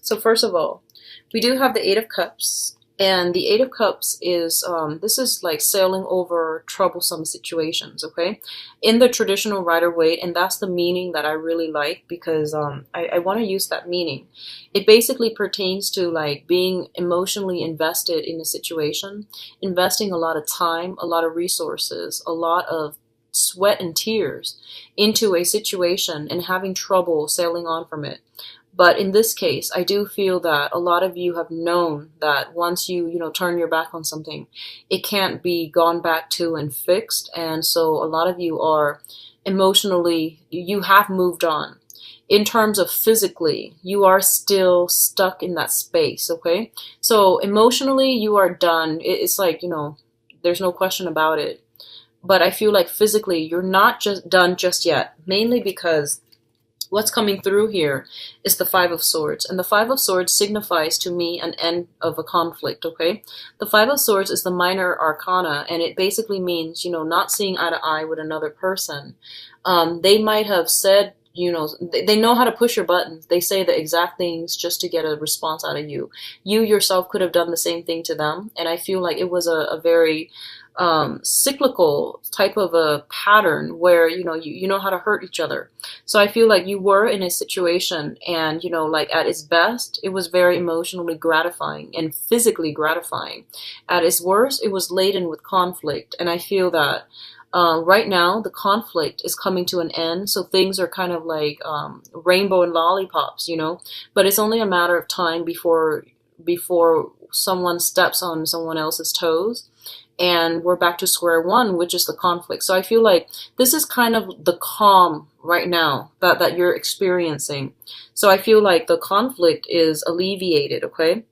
So first of all, we do have the Eight of Cups, and the Eight of Cups is this is like sailing over troublesome situations. Okay, in the traditional Rider-Waite, and that's the meaning that I really like because I want to use that meaning. It basically pertains to like being emotionally invested in a situation, investing a lot of time, a lot of resources, a lot of sweat and tears into a situation and having trouble sailing on from it. But in this case, I do feel that a lot of you have known that once you turn your back on something, it can't be gone back to and fixed. And so a lot of you are emotionally, you have moved on. In terms of physically, you are still stuck in that space, okay? So emotionally, you are done. It's like, there's no question about it. But I feel like physically, you're not just done just yet, mainly because what's coming through here is the Five of Swords. And the Five of Swords signifies to me an end of a conflict, okay? The Five of Swords is the minor arcana, and it basically means, not seeing eye to eye with another person. They might have said, they know how to push your buttons. They say the exact things just to get a response out of you. You yourself could have done the same thing to them. And I feel like it was a very cyclical type of a pattern where you know how to hurt each other. So I feel like you were in a situation, and like at its best it was very emotionally gratifying and physically gratifying. At its worst it was laden with conflict, and I feel that right now the conflict is coming to an end, so things are kind of like rainbow and lollipops, but it's only a matter of time before someone steps on someone else's toes and we're back to square one, which is the conflict. So I feel like this is kind of the calm right now that you're experiencing. So I feel like the conflict is alleviated, okay?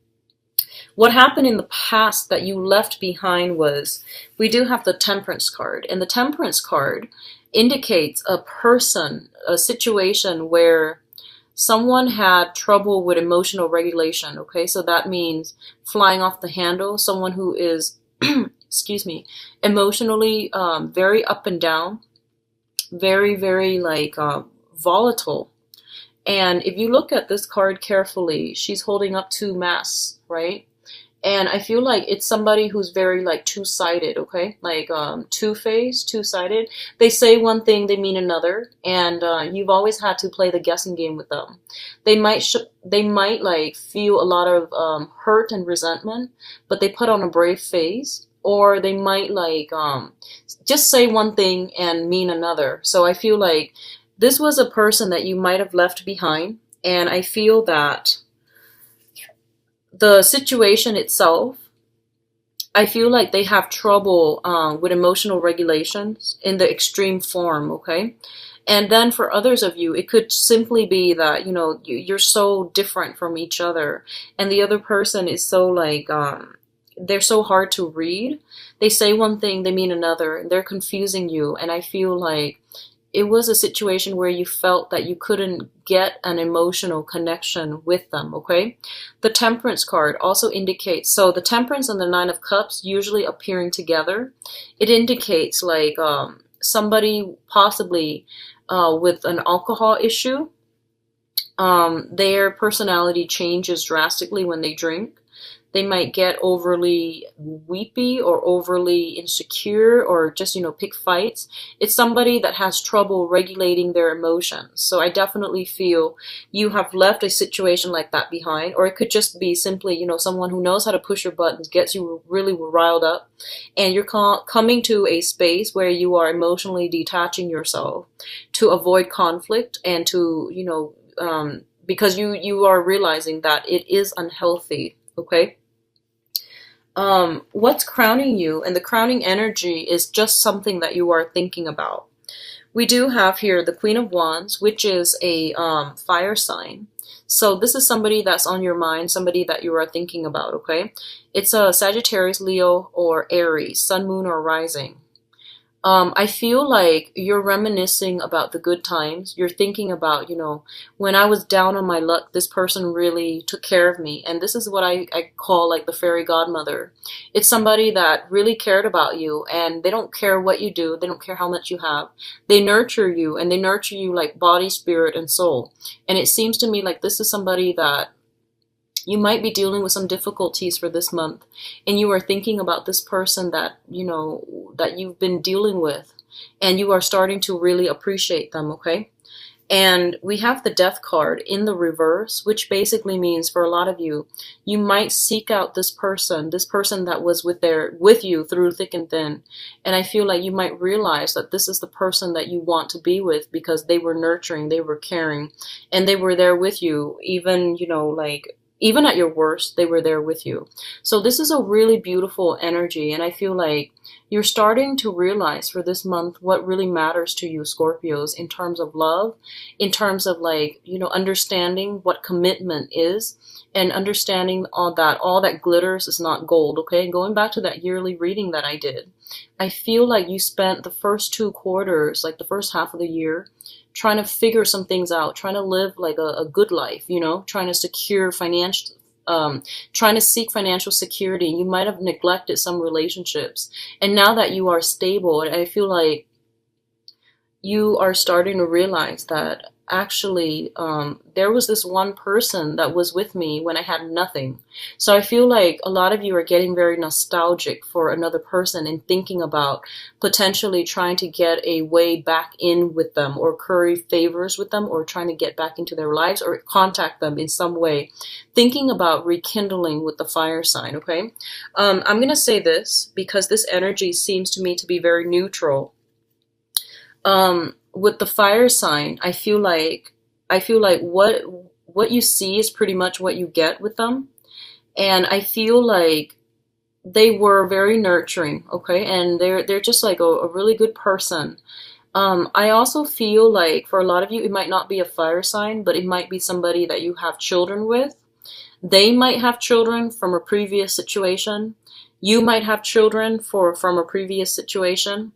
What happened in the past that you left behind was, we do have the Temperance card, and the Temperance card indicates a person, a situation where someone had trouble with emotional regulation, okay? So that means flying off the handle, someone who is excuse me, emotionally very up and down, very, very like volatile. And if you look at this card carefully, she's holding up two masks, right? And I feel like it's somebody who's very like two-sided, okay? Like two-faced, two-sided. They say one thing, they mean another, and you've always had to play the guessing game with them. They might like feel a lot of hurt and resentment, but they put on a brave face. Or they might like just say one thing and mean another. So I feel like this was a person that you might have left behind, and I feel that the situation itself, I feel like they have trouble with emotional regulations in the extreme form, okay? And then for others of you, it could simply be that, you're so different from each other, and the other person is so like, they're so hard to read. They say one thing, they mean another, and they're confusing you. And I feel like it was a situation where you felt that you couldn't get an emotional connection with them, okay? The Temperance card also indicates, so the Temperance and the Nine of Cups usually appearing together, it indicates like somebody possibly with an alcohol issue. Their personality changes drastically when they drink. They might get overly weepy or overly insecure or just, pick fights. It's somebody that has trouble regulating their emotions. So I definitely feel you have left a situation like that behind. Or it could just be simply, someone who knows how to push your buttons, gets you really riled up. And you're coming to a space where you are emotionally detaching yourself to avoid conflict and to, because you are realizing that it is unhealthy, okay? What's crowning you, and the crowning energy is just something that you are thinking about. We do have here the Queen of Wands, which is a fire sign. So this is somebody that's on your mind, somebody that you are thinking about, okay? It's a Sagittarius, Leo, or Aries, Sun, Moon, or Rising. I feel like you're reminiscing about the good times. You're thinking about, when I was down on my luck, this person really took care of me. And this is what I call like the fairy godmother. It's somebody that really cared about you, and they don't care what you do. They don't care how much you have. They nurture you, and they nurture you like body, spirit, and soul. And it seems to me like this is somebody that You might be dealing with some difficulties for this month, and you are thinking about this person that, that you've been dealing with, and you are starting to really appreciate them, okay? And we have the Death card in the reverse, which basically means for a lot of you, you might seek out this person that was with you through thick and thin. And I feel like you might realize that this is the person that you want to be with because they were nurturing, they were caring, and they were there with you, even, even at your worst, they were there with you. So this is a really beautiful energy, and I feel like you're starting to realize for this month what really matters to you, Scorpios, in terms of love, in terms of understanding what commitment is, and understanding all that glitters is not gold, okay? And going back to that yearly reading that I did, I feel like you spent the first 2 quarters, like the first half of the year, trying to figure some things out, trying to live like a good life, trying to secure trying to seek financial security. You might have neglected some relationships. And now that you are stable, I feel like you are starting to realize that actually there was this one person that was with me when I had nothing. So I feel like a lot of you are getting very nostalgic for another person and thinking about potentially trying to get a way back in with them, or curry favors with them, or trying to get back into their lives or contact them in some way, thinking about rekindling with the fire sign, okay? I'm going to say this because this energy seems to me to be very neutral. With the fire sign, I feel like what you see is pretty much what you get with them. And I feel like they were very nurturing, okay? And they're just like a really good person. I also feel like for a lot of you, it might not be a fire sign, but it might be somebody that you have children with. They might have children from a previous situation. You might have children from a previous situation.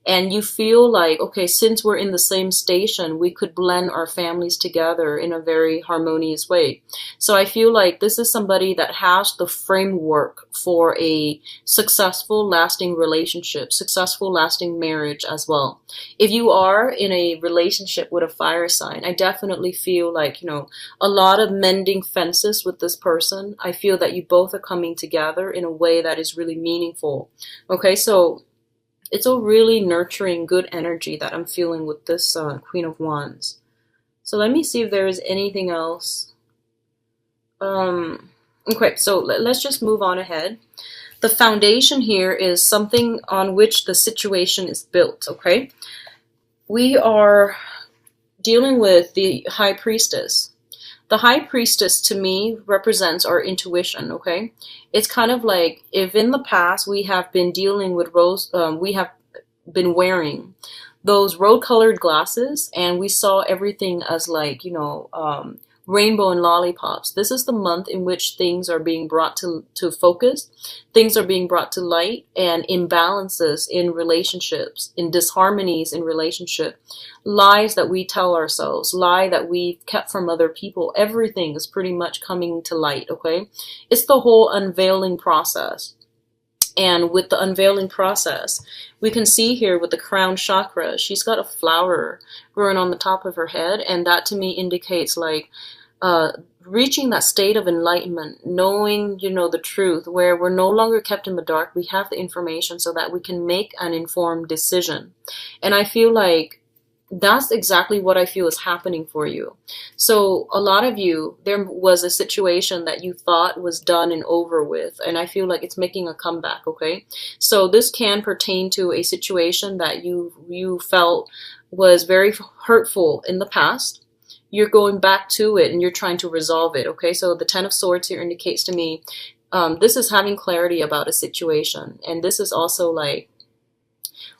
And you feel like, okay, since we're in the same station, we could blend our families together in a very harmonious way. So I feel like this is somebody that has the framework for a successful, lasting relationship, successful, lasting marriage as well. If you are in a relationship with a fire sign, I definitely feel like, a lot of mending fences with this person. I feel that you both are coming together in a way that is really meaningful. Okay, so it's a really nurturing, good energy that I'm feeling with this Queen of Wands. So let me see if there is anything else. Okay, so let's just move on ahead. The foundation here is something on which the situation is built, okay? We are dealing with the High Priestess. The High Priestess to me represents our intuition, okay? It's kind of like if in the past we have been dealing with we have been wearing those rose-colored glasses and we saw everything as like, rainbow and lollipops. This is the month in which things are being brought to focus, things are being brought to light, and imbalances in relationships, in disharmonies in relationship, lies that we tell ourselves, lie that we've kept from other people, everything is pretty much coming to light, okay? It's the whole unveiling process. And with the unveiling process, we can see here with the crown chakra, she's got a flower growing on the top of her head. And that to me indicates like reaching that state of enlightenment, knowing, the truth, where we're no longer kept in the dark. We have the information so that we can make an informed decision. And I feel like that's exactly what I feel is happening for you. So a lot of you, there was a situation that you thought was done and over with, and I feel like it's making a comeback, okay? So this can pertain to a situation that you felt was very hurtful in the past. You're going back to it and you're trying to resolve it, okay? So the Ten of Swords here indicates to me, this is having clarity about a situation. And this is also like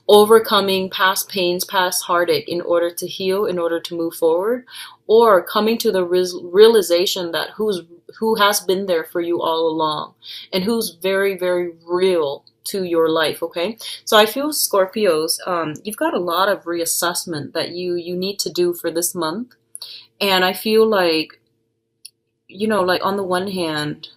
overcoming past pains, past heartache in order to heal, in order to move forward, or coming to the realization that who has been there for you all along and who's very, very real to your life, okay? So I feel Scorpios, you've got a lot of reassessment that you need to do for this month. And I feel like, like on the one hand,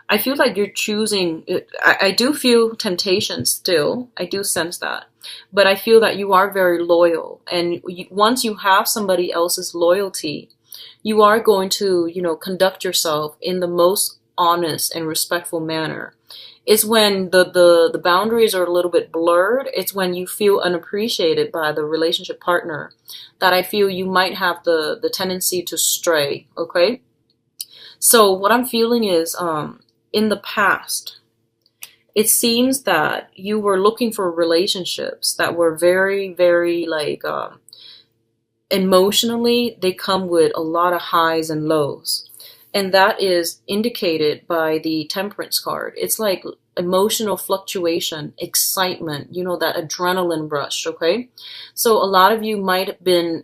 I feel like you're choosing, I do feel temptation still. I do sense that. But I feel that you are very loyal. And once you have somebody else's loyalty, you are going to, conduct yourself in the most honest and respectful manner. It's when the boundaries are a little bit blurred. It's when you feel unappreciated by the relationship partner that I feel you might have the tendency to stray, okay? So what I'm feeling is in the past, it seems that you were looking for relationships that were very, very like emotionally, they come with a lot of highs and lows. And that is indicated by the Temperance card. It's like emotional fluctuation, excitement, you know, that adrenaline rush, okay? So a lot of you might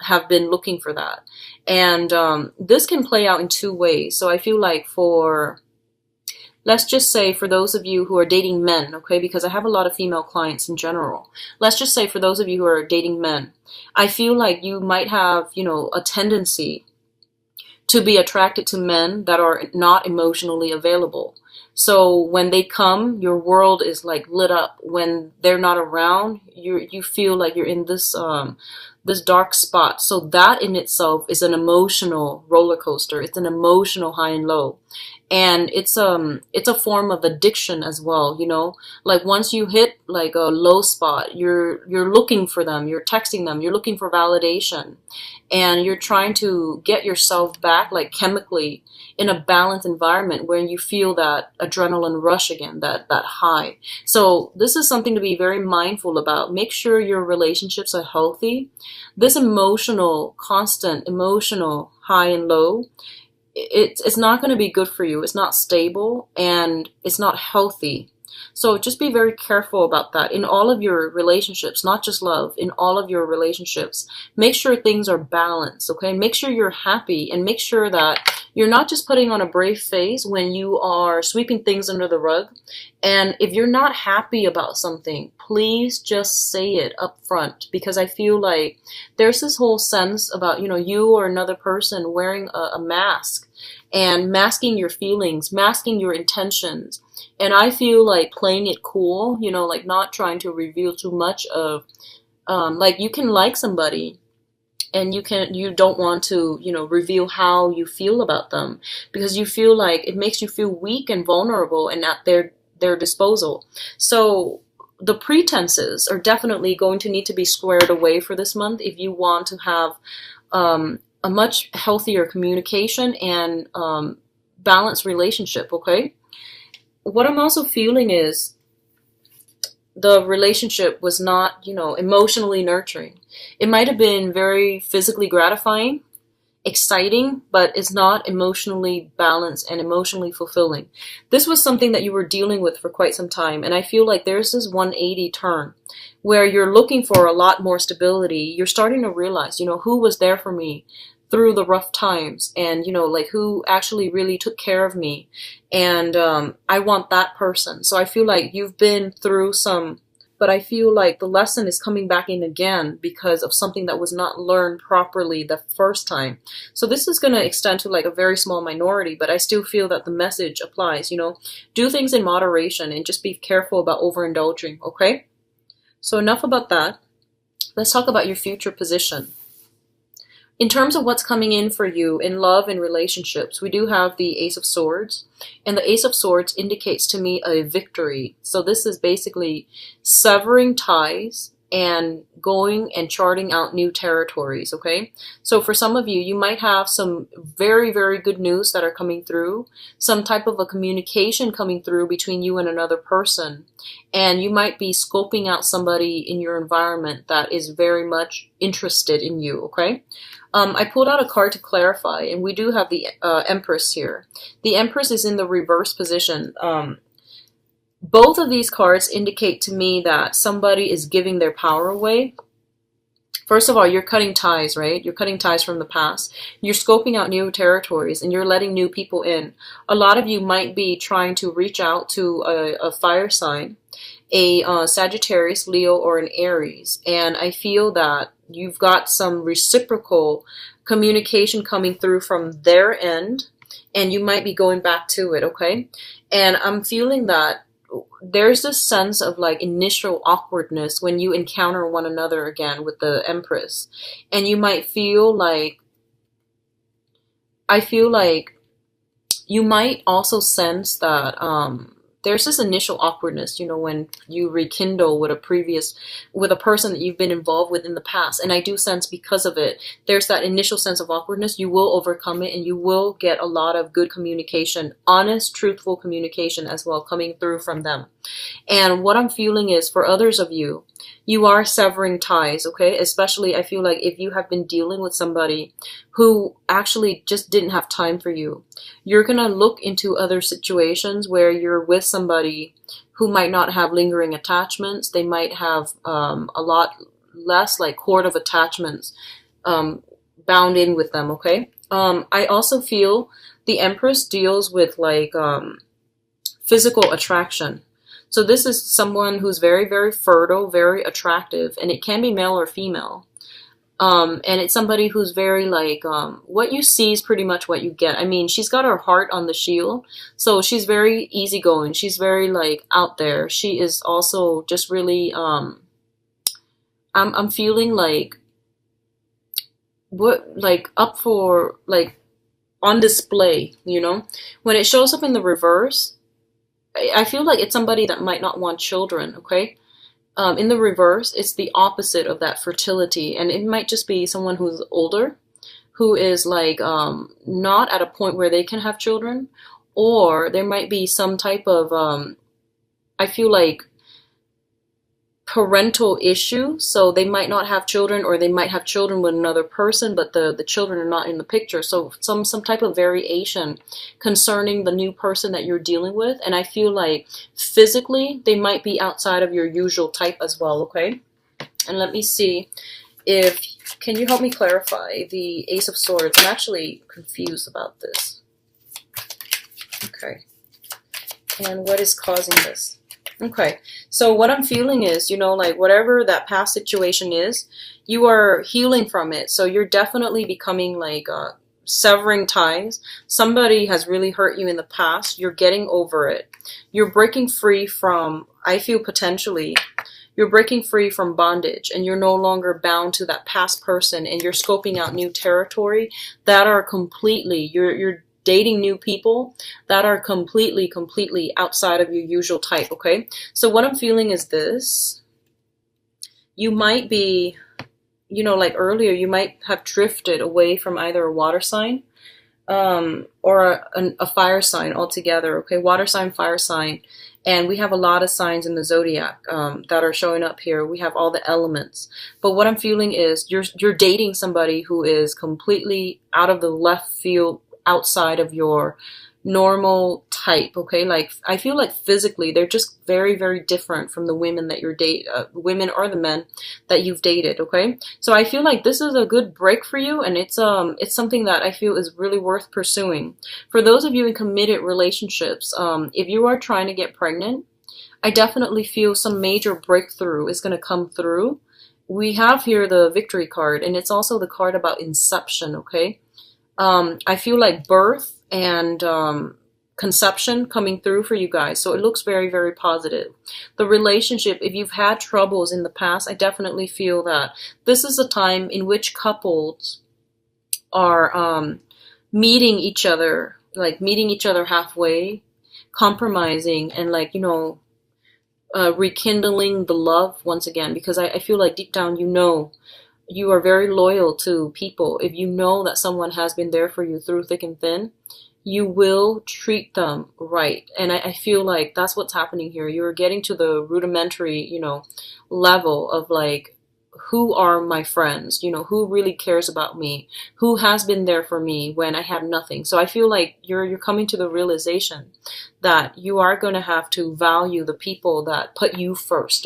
have been looking for that. And this can play out in two ways. So I feel like let's just say for those of you who are dating men, okay, because I have a lot of female clients in general. Let's just say for those of you who are dating men, I feel like you might have, you know, a tendency to be attracted to men that are not emotionally available. So when they come, your world is like lit up. When they're not around, you feel like you're in this dark spot. So that in itself is an emotional roller coaster. It's an emotional high and low. And it's a form of addiction as well, you know, like once you hit like a low spot, you're looking for them, you're texting them, you're looking for validation, and you're trying to get yourself back like chemically in a balanced environment where you feel that adrenaline rush again, that high. So this is something to be very mindful about. Make sure your relationships are healthy. This emotional, constant emotional high and low, it's not going to be good for you. It's not stable and it's not healthy. So just be very careful about that in all of your relationships, not just love, in all of your relationships. Make sure things are balanced, okay? Make sure you're happy and make sure that you're not just putting on a brave face when you are sweeping things under the rug. And if you're not happy about something, please just say it up front, because I feel like there's this whole sense about, you know, you or another person wearing a mask and masking your feelings, masking your intentions. And I feel like playing it cool, you know, like not trying to reveal too much of, like you can like somebody and you don't want to, you know, reveal how you feel about them because you feel like it makes you feel weak and vulnerable and at their disposal. So the pretenses are definitely going to need to be squared away for this month if you want to have a much healthier communication and balanced relationship, okay? What I'm also feeling is the relationship was not, you know, emotionally nurturing. It might have been very physically gratifying, exciting, but it's not emotionally balanced and emotionally fulfilling. This was something that you were dealing with for quite some time, and I feel like there's this 180 turn where you're looking for a lot more stability. You're starting to realize, you know, who was there for me through the rough times, and, you know, like who actually really took care of me, and I want that person. So I feel like you've been through some, but I feel like the lesson is coming back in again because of something that was not learned properly the first time. So this is going to extend to like a very small minority, but I still feel that the message applies, you know, do things in moderation and just be careful about overindulging, okay? So enough about that. Let's talk about your future position. In terms of what's coming in for you in love and relationships, we do have the Ace of Swords. And the Ace of Swords indicates to me a victory. So this is basically severing ties and going and charting out new territories, okay? So for some of you, you might have some very, very good news that are coming through, some type of a communication coming through between you and another person. And you might be scoping out somebody in your environment that is very much interested in you, okay? I pulled out a card to clarify, and we do have the Empress here. The Empress is in the reverse position. Both of these cards indicate to me that somebody is giving their power away. First of all, you're cutting ties, right? You're cutting ties from the past. You're scoping out new territories, and you're letting new people in. A lot of you might be trying to reach out to a fire sign, a Sagittarius, Leo, or an Aries. And I feel that you've got some reciprocal communication coming through from their end, and you might be going back to it, okay? And I'm feeling that there's this sense of like initial awkwardness when you encounter one another again with the Empress. And you might feel like, I feel like You might also sense that there's this initial awkwardness, when you rekindle with a person that you've been involved with in the past. And I do sense because of it, there's that initial sense of awkwardness. You will overcome it and you will get a lot of good communication, honest, truthful communication as well coming through from them. And what I'm feeling is for others of you, you are severing ties, okay? Especially I feel like if you have been dealing with somebody who actually just didn't have time for you, you're going to look into other situations where you're with somebody who might not have lingering attachments. They might have a lot less like cord of attachments bound in with them, okay? I also feel the Empress deals with like physical attraction. So this is someone who's very, very fertile, very attractive, and it can be male or female. And it's somebody who's very like, what you see is pretty much what you get. I mean, she's got her heart on the shield, so she's very easygoing. She's very like out there. She is also just really, I'm feeling like, up for, like, on display, When it shows up in the reverse, I feel like it's somebody that might not want children, okay? In the reverse, it's the opposite of that fertility. And it might just be someone who's older, who is like not at a point where they can have children. Or there might be some type of, I feel like, parental issue. So they might not have children, or they might have children with another person, but the children are not in the picture. So some type of variation concerning the new person that you're dealing with. And I feel like physically they might be outside of your usual type as well, okay? And let me see can you help me clarify the Ace of Swords? I'm actually confused about this. Okay. And what is causing this? Okay, so what I'm feeling is, like whatever that past situation is, you are healing from it. So you're definitely becoming like severing ties. Somebody has really hurt you in the past. You're getting over it. You're breaking free from, I feel potentially, you're breaking free from bondage, and you're no longer bound to that past person, and you're scoping out new territory that are completely, you're dating new people that are completely outside of your usual type, okay? So what I'm feeling is this. You might be, like earlier, you might have drifted away from either a water sign or a fire sign altogether, okay? Water sign, fire sign. And we have a lot of signs in the zodiac that are showing up here. We have all the elements. But what I'm feeling is you're dating somebody who is completely out of the left field, outside of your normal type, okay? Like, I feel like physically they're just very, very different from the women that you're women or the men that you've dated, okay? So I feel like this is a good break for you, and it's something that I feel is really worth pursuing. For those of you in committed relationships, if you are trying to get pregnant, I definitely feel some major breakthrough is going to come through. We have here the Victory card, and it's also the card about inception, okay? I feel like birth and conception coming through for you guys. So it looks very, very positive. The relationship, if you've had troubles in the past, I definitely feel that this is a time in which couples are meeting each other halfway, compromising, and rekindling the love once again. Because I feel like deep down, you are very loyal to people. If you know that someone has been there for you through thick and thin, you will treat them right. And I feel like that's what's happening here. You're getting to the rudimentary, level of like, who are my friends? Who really cares about me? Who has been there for me when I had nothing? So I feel like you're coming to the realization that you are going to have to value the people that put you first.